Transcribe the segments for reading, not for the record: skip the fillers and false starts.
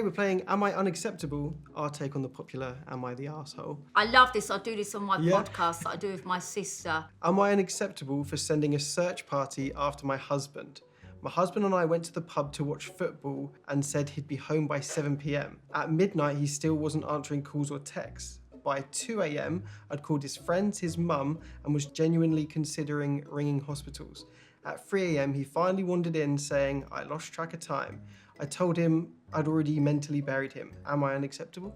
we're playing Am I Unacceptable? Our take on the popular Am I the Arsehole? I love this. I do this on my podcast that I do with my sister. Am I unacceptable for sending a search party after my husband? My husband and I went to the pub to watch football and said he'd be home by 7 p.m. At midnight, he still wasn't answering calls or texts. By 2 a.m, I'd called his friends, his mum, and was genuinely considering ringing hospitals. At 3 a.m, he finally wandered in saying, I lost track of time. I told him I'd already mentally buried him. Am I unacceptable?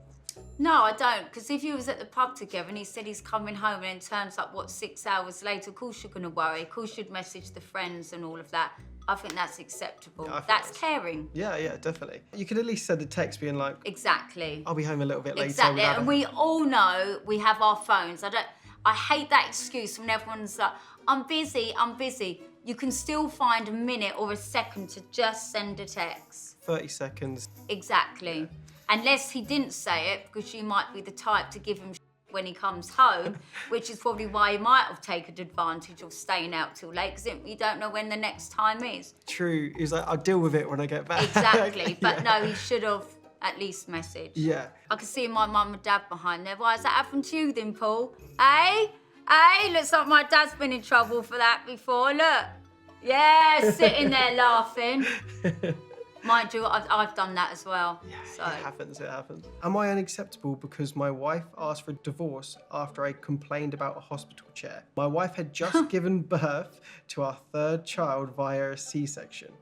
No, I don't, because if you was at the pub together and he said he's coming home and it turns up, 6 hours later, of course you're going to worry. Of course you'd message the friends and all of that. I think that's acceptable. Yeah, that's caring. Yeah, definitely. You could at least send a text being like, exactly. I'll be home a little bit later. Exactly, and we all know we have our phones. I hate that excuse when everyone's like, I'm busy. You can still find a minute or a second to just send a text. 30 seconds. Exactly. Unless he didn't say it, because you might be the type to give him when he comes home, which is probably why he might have taken advantage of staying out till late, because you don't know when the next time is. True. He's like, I'll deal with it when I get back. Exactly. But no, he should have at least messaged. Yeah. I can see my mum and dad behind there. Why has that happened to you then, Paul? Hey, looks like my dad's been in trouble for that before. Look. Yeah, sitting there laughing. Mind you, I've done that as well. Yeah, so. It happens. Am I unacceptable because my wife asked for a divorce after I complained about a hospital chair? My wife had just given birth to our third child via a C-section.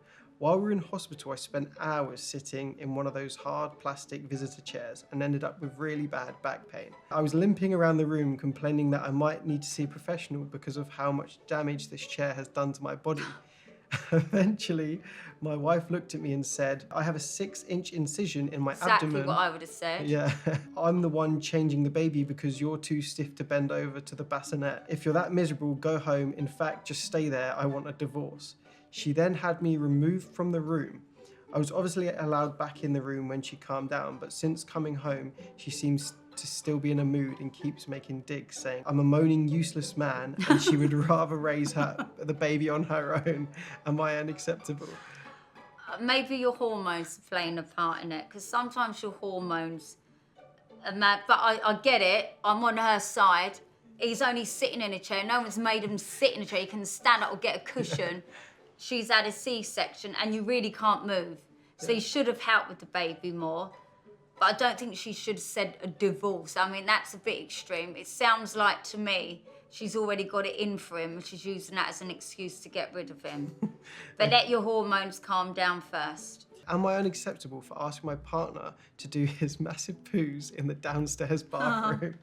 While we were in hospital, I spent hours sitting in one of those hard plastic visitor chairs and ended up with really bad back pain. I was limping around the room complaining that I might need to see a professional because of how much damage this chair has done to my body. Eventually, my wife looked at me and said, I have a 6-inch incision in my abdomen. Exactly what I would have said. Yeah, I'm the one changing the baby because you're too stiff to bend over to the bassinet. If you're that miserable, go home. In fact, just stay there. I want a divorce. She then had me removed from the room. I was obviously allowed back in the room when she calmed down, but since coming home, she seems to still be in a mood and keeps making digs, saying, I'm a moaning, useless man, and she would rather raise the baby on her own. Am I unacceptable? Maybe your hormones are playing a part in it, because sometimes your hormones are mad, but I get it. I'm on her side. He's only sitting in a chair. No one's made him sit in a chair. He can stand up or get a cushion. She's had a C-section and you really can't move. So you should have helped with the baby more. But I don't think she should have said a divorce. I mean, that's a bit extreme. It sounds like, to me, she's already got it in for him and she's using that as an excuse to get rid of him. But let your hormones calm down first. Am I unacceptable for asking my partner to do his massive poos in the downstairs bathroom?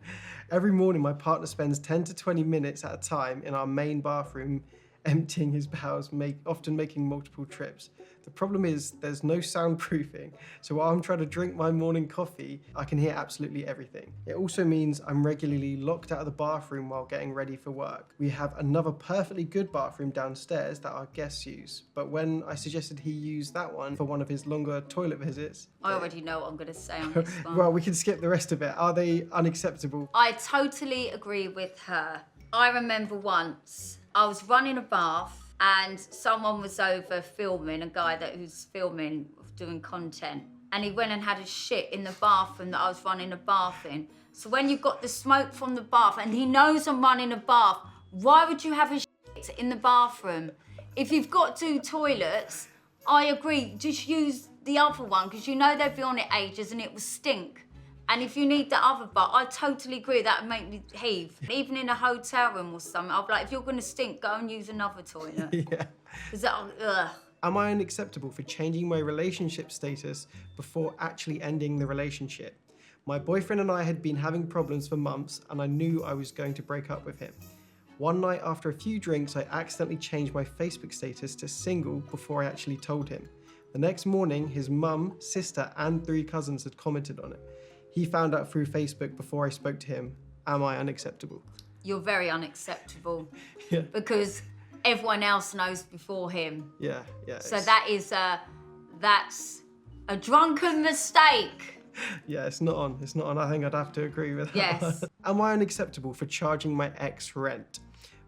Every morning, my partner spends 10 to 20 minutes at a time in our main bathroom emptying his bowels, often making multiple trips. The problem is there's no soundproofing, so while I'm trying to drink my morning coffee, I can hear absolutely everything. It also means I'm regularly locked out of the bathroom while getting ready for work. We have another perfectly good bathroom downstairs that our guests use, but when I suggested he use that one for one of his longer toilet visits... I already know what I'm going to say on this one. Well, we can skip the rest of it. Are they unacceptable? I totally agree with her. I remember once I was running a bath and someone was over filming, a guy who's filming, doing content, and he went and had a shit in the bathroom that I was running a bath in. So when you've got the smoke from the bath and he knows I'm running a bath, why would you have a shit in the bathroom? If you've got 2 toilets, I agree, just use the other one because you know they'd be on it ages and it will stink. And if you need the other butt, I totally agree, that would make me heave. Even in a hotel room or something, I'll be like, if you're going to stink, go and use another toilet. Yeah. Because ugh. Am I unacceptable for changing my relationship status before actually ending the relationship? My boyfriend and I had been having problems for months and I knew I was going to break up with him. One night after a few drinks, I accidentally changed my Facebook status to single before I actually told him. The next morning, his mum, sister, and 3 cousins had commented on it. He found out through Facebook before I spoke to him. Am I unacceptable? You're very unacceptable. Yeah. Because everyone else knows before him. Yeah. So that's a drunken mistake. Yeah, it's not on. I think I'd have to agree with that. Yes. Am I unacceptable for charging my ex rent?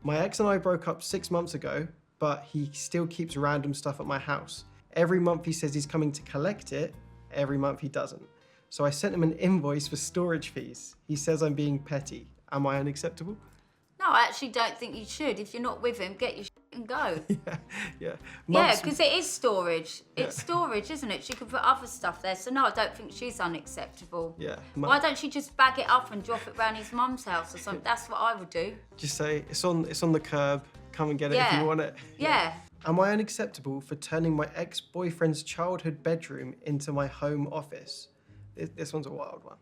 My ex and I broke up 6 months ago, but he still keeps random stuff at my house. Every month he says he's coming to collect it, Every month he doesn't. So I sent him an invoice for storage fees. He says I'm being petty. Am I unacceptable? No, I actually don't think you should. If you're not with him, get your shit and go. Yeah. Yeah, Months- because it is storage. It's storage, isn't it? She could put other stuff there. So no, I don't think she's unacceptable. Yeah. Why don't she just bag it up and drop it round his mum's house or something? That's what I would do. Just say, it's on the curb. Come and get it if you want it. Yeah. Am I unacceptable for turning my ex-boyfriend's childhood bedroom into my home office? This one's a wild one.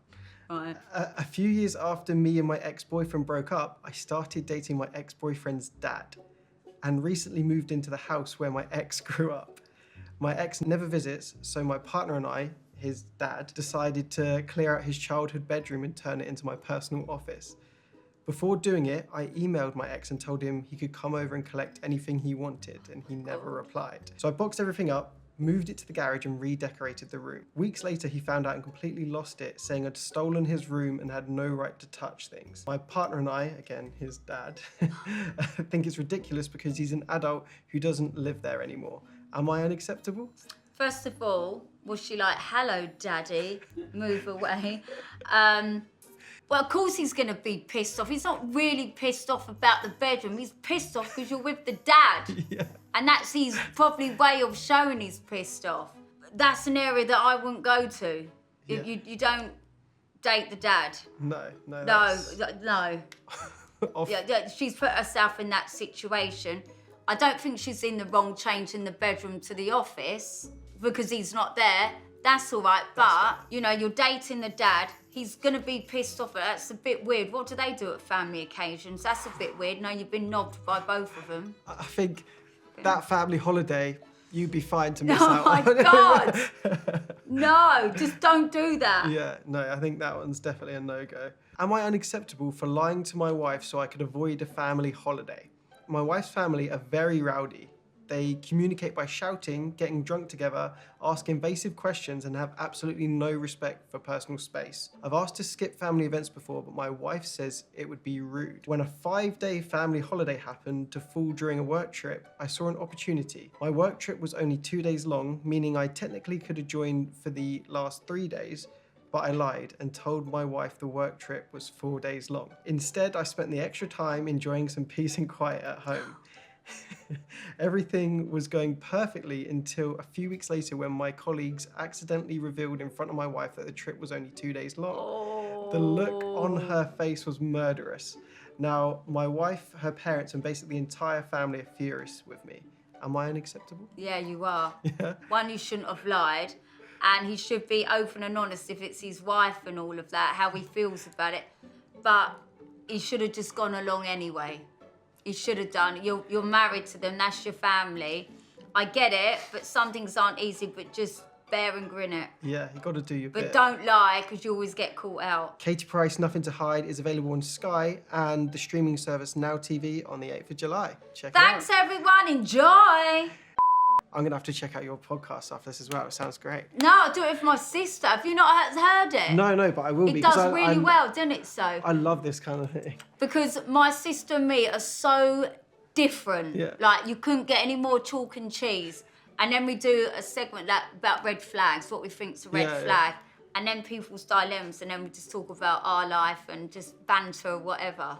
Right. A few years after me and my ex-boyfriend broke up, I started dating my ex-boyfriend's dad and recently moved into the house where my ex grew up. My ex never visits, so my partner and I, his dad, decided to clear out his childhood bedroom and turn it into my personal office. Before doing it, I emailed my ex and told him he could come over and collect anything he wanted, and he never replied. So I boxed everything up, moved it to the garage and redecorated the room. Weeks later, he found out and completely lost it, saying I'd stolen his room and had no right to touch things. My partner and I, again, his dad, think it's ridiculous because he's an adult who doesn't live there anymore. Am I unacceptable? First of all, was she like, hello, daddy, move away? Well, of course he's going to be pissed off. He's not really pissed off about the bedroom. He's pissed off because you're with the dad. Yeah. And that's his probably way of showing he's pissed off. That's an area that I wouldn't go to. Yeah. You don't date the dad. No. No. Off. Yeah, she's put herself in that situation. I don't think she's in the wrong changing the bedroom to the office because he's not there. That's all right, but, you know, you're dating the dad. He's going to be pissed off. That's a bit weird. What do they do at family occasions? That's a bit weird. No, you've been knobbed by both of them. I think that family holiday, you'd be fine to miss Oh out my on. God. No, just don't do that. Yeah, no, I think that one's definitely a no-go. Am I unacceptable for lying to my wife so I could avoid a family holiday? My wife's family are very rowdy. They communicate by shouting, getting drunk together, ask invasive questions, and have absolutely no respect for personal space. I've asked to skip family events before, but my wife says it would be rude. When a 5-day family holiday happened to fall during a work trip, I saw an opportunity. My work trip was only 2 days long, meaning I technically could have joined for the last 3 days, but I lied and told my wife the work trip was 4 days long. Instead, I spent the extra time enjoying some peace and quiet at home. Everything was going perfectly until a few weeks later when my colleagues accidentally revealed in front of my wife that the trip was only 2 days long. Oh. The look on her face was murderous. Now, my wife, her parents, and basically the entire family are furious with me. Am I unacceptable? Yeah, you are. Yeah. One, you shouldn't have lied. And he should be open and honest if it's his wife and all of that, how he feels about it. But he should have just gone along anyway. He should have done. You're married to them, that's your family. I get it, but some things aren't easy, but just bear and grin it. Yeah, you got to do your But bit. don't lie, because you always get caught out. Katie Price, Nothing to Hide is available on Sky and the streaming service Now TV on the 8th of July. Check Thanks, it out. everyone. Enjoy. I'm going to have to check out your podcast after this as well. It sounds great. No, I'll do it with my sister. Have you not heard it? No, but I will be. It 'cause does really well, doesn't it, so? I love this kind of thing. Because my sister and me are so different. Yeah. Like, you couldn't get any more chalk and cheese. And then we do a segment about red flags, what we think's a red Yeah, flag. And then people's dilemmas, and then we just talk about our life and just banter or whatever.